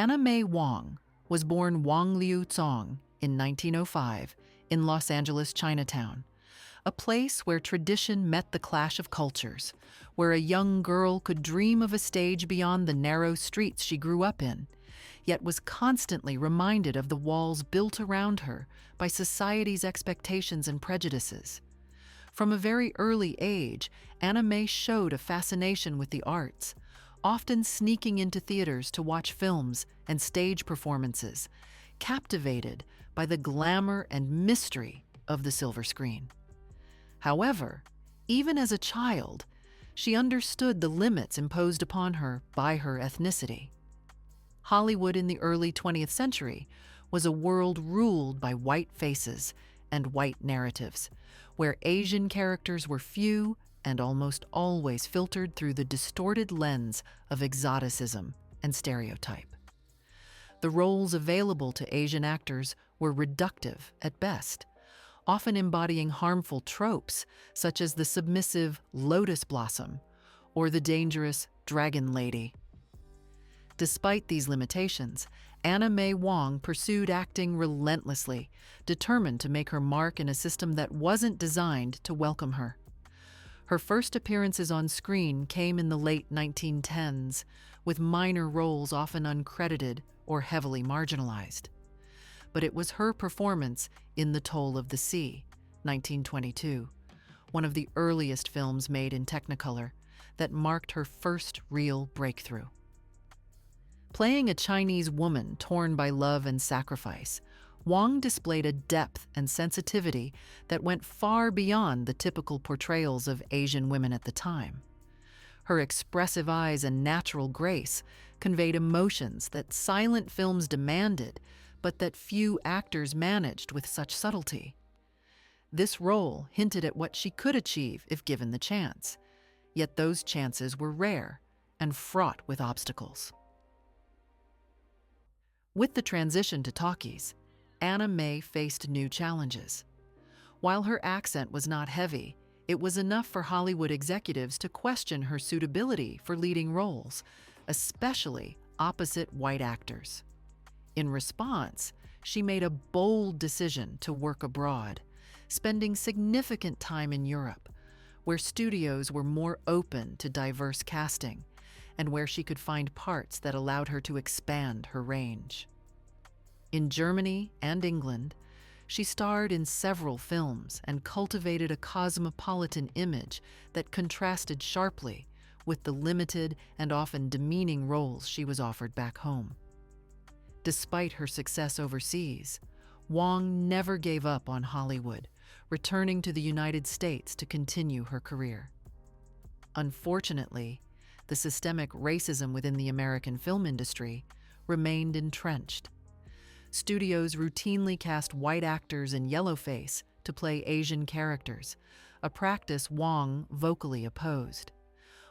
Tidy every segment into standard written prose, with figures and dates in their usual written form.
Anna May Wong was born Wang Liu Zong in 1905 in Los Angeles, Chinatown, a place where tradition met the clash of cultures, where a young girl could dream of a stage beyond the narrow streets she grew up in, yet was constantly reminded of the walls built around her by society's expectations and prejudices. From a very early age, Anna May showed a fascination with the arts, often sneaking into theaters to watch films and stage performances, captivated by the glamour and mystery of the silver screen. However, even as a child, she understood the limits imposed upon her by her ethnicity. Hollywood in the early 20th century was a world ruled by white faces and white narratives, where Asian characters were few and almost always filtered through the distorted lens of exoticism and stereotype. The roles available to Asian actors were reductive at best, often embodying harmful tropes such as the submissive lotus blossom or the dangerous dragon lady. Despite these limitations, Anna May Wong pursued acting relentlessly, determined to make her mark in a system that wasn't designed to welcome her. Her first appearances on screen came in the late 1910s, with minor roles often uncredited or heavily marginalized. But it was her performance in The Toll of the Sea, 1922, one of the earliest films made in Technicolor, that marked her first real breakthrough. Playing a Chinese woman torn by love and sacrifice, Wong displayed a depth and sensitivity that went far beyond the typical portrayals of Asian women at the time. Her expressive eyes and natural grace conveyed emotions that silent films demanded, but that few actors managed with such subtlety. This role hinted at what she could achieve if given the chance, yet those chances were rare and fraught with obstacles. With the transition to talkies, Anna May faced new challenges. While her accent was not heavy, it was enough for Hollywood executives to question her suitability for leading roles, especially opposite white actors. In response, she made a bold decision to work abroad, spending significant time in Europe, where studios were more open to diverse casting, and where she could find parts that allowed her to expand her range. In Germany and England, she starred in several films and cultivated a cosmopolitan image that contrasted sharply with the limited and often demeaning roles she was offered back home. Despite her success overseas, Wong never gave up on Hollywood, returning to the United States to continue her career. Unfortunately, the systemic racism within the American film industry remained entrenched. Studios routinely cast white actors in yellowface to play Asian characters, a practice Wong vocally opposed.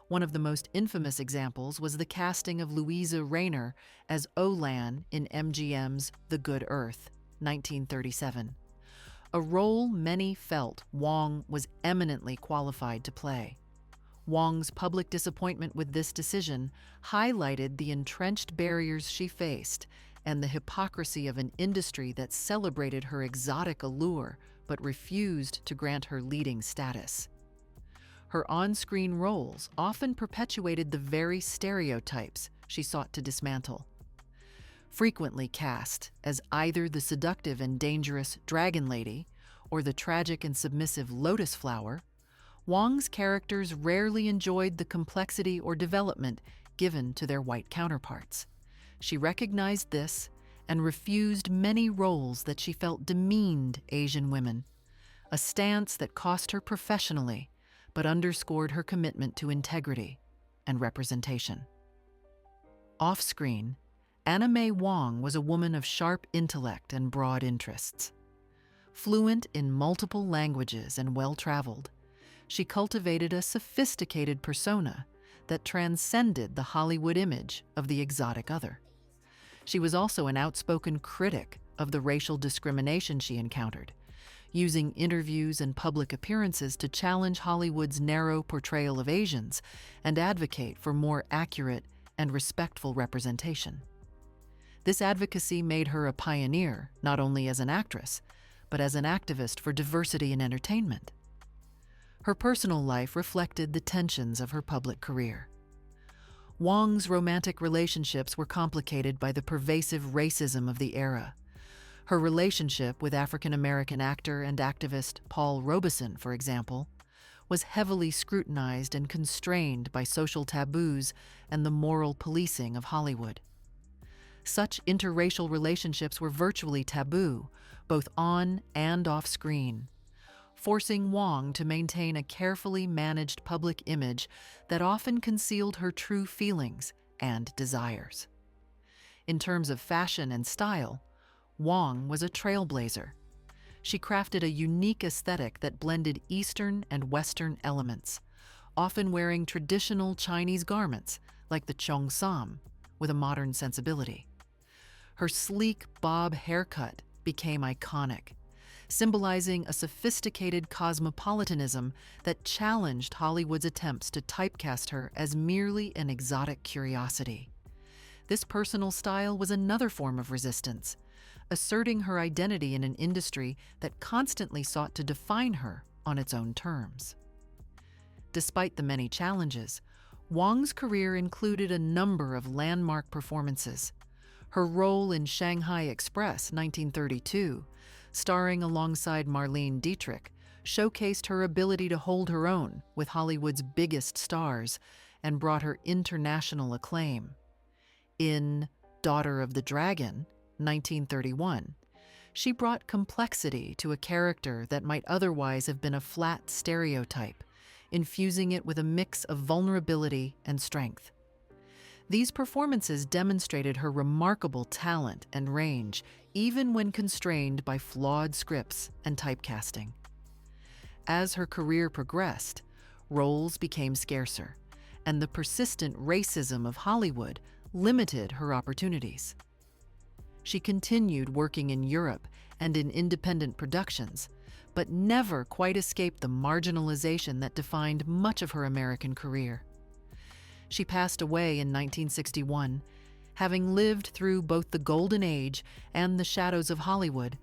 One of the most infamous examples was the casting of Louisa Rayner as Olan in MGM's The Good Earth, 1937, a role many felt Wong was eminently qualified to play. Wong's public disappointment with this decision highlighted the entrenched barriers she faced and the hypocrisy of an industry that celebrated her exotic allure but refused to grant her leading status. Her on-screen roles often perpetuated the very stereotypes she sought to dismantle. Frequently cast as either the seductive and dangerous dragon lady or the tragic and submissive lotus flower, Wong's characters rarely enjoyed the complexity or development given to their white counterparts. She recognized this and refused many roles that she felt demeaned Asian women, a stance that cost her professionally but underscored her commitment to integrity and representation. Off-screen, Anna May Wong was a woman of sharp intellect and broad interests. Fluent in multiple languages and well-traveled, she cultivated a sophisticated persona that transcended the Hollywood image of the exotic other. She was also an outspoken critic of the racial discrimination she encountered, using interviews and public appearances to challenge Hollywood's narrow portrayal of Asians and advocate for more accurate and respectful representation. This advocacy made her a pioneer, not only as an actress, but as an activist for diversity in entertainment. Her personal life reflected the tensions of her public career. Wong's romantic relationships were complicated by the pervasive racism of the era. Her relationship with African-American actor and activist Paul Robeson, for example, was heavily scrutinized and constrained by social taboos and the moral policing of Hollywood. Such interracial relationships were virtually taboo, both on and off screen, forcing Wong to maintain a carefully managed public image that often concealed her true feelings and desires. In terms of fashion and style, Wong was a trailblazer. She crafted a unique aesthetic that blended Eastern and Western elements, often wearing traditional Chinese garments like the cheongsam with a modern sensibility. Her sleek bob haircut became iconic, symbolizing a sophisticated cosmopolitanism that challenged Hollywood's attempts to typecast her as merely an exotic curiosity. This personal style was another form of resistance, asserting her identity in an industry that constantly sought to define her on its own terms. Despite the many challenges, Wong's career included a number of landmark performances. Her role in Shanghai Express, 1932, starring alongside Marlene Dietrich, showcased her ability to hold her own with Hollywood's biggest stars and brought her international acclaim. In Daughter of the Dragon, 1931, she brought complexity to a character that might otherwise have been a flat stereotype, infusing it with a mix of vulnerability and strength. These performances demonstrated her remarkable talent and range, even when constrained by flawed scripts and typecasting. As her career progressed, roles became scarcer, and the persistent racism of Hollywood limited her opportunities. She continued working in Europe and in independent productions, but never quite escaped the marginalization that defined much of her American career. She passed away in 1961, having lived through both the golden age and the shadows of Hollywood,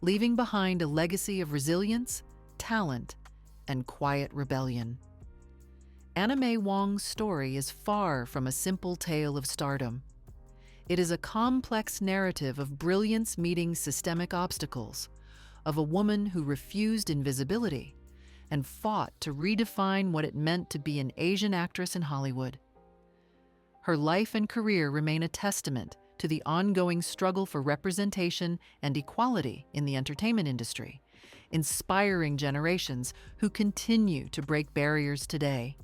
leaving behind a legacy of resilience, talent, and quiet rebellion. Anna May Wong's story is far from a simple tale of stardom. It is a complex narrative of brilliance meeting systemic obstacles, of a woman who refused invisibility and fought to redefine what it meant to be an Asian actress in Hollywood. Her life and career remain a testament to the ongoing struggle for representation and equality in the entertainment industry, inspiring generations who continue to break barriers today.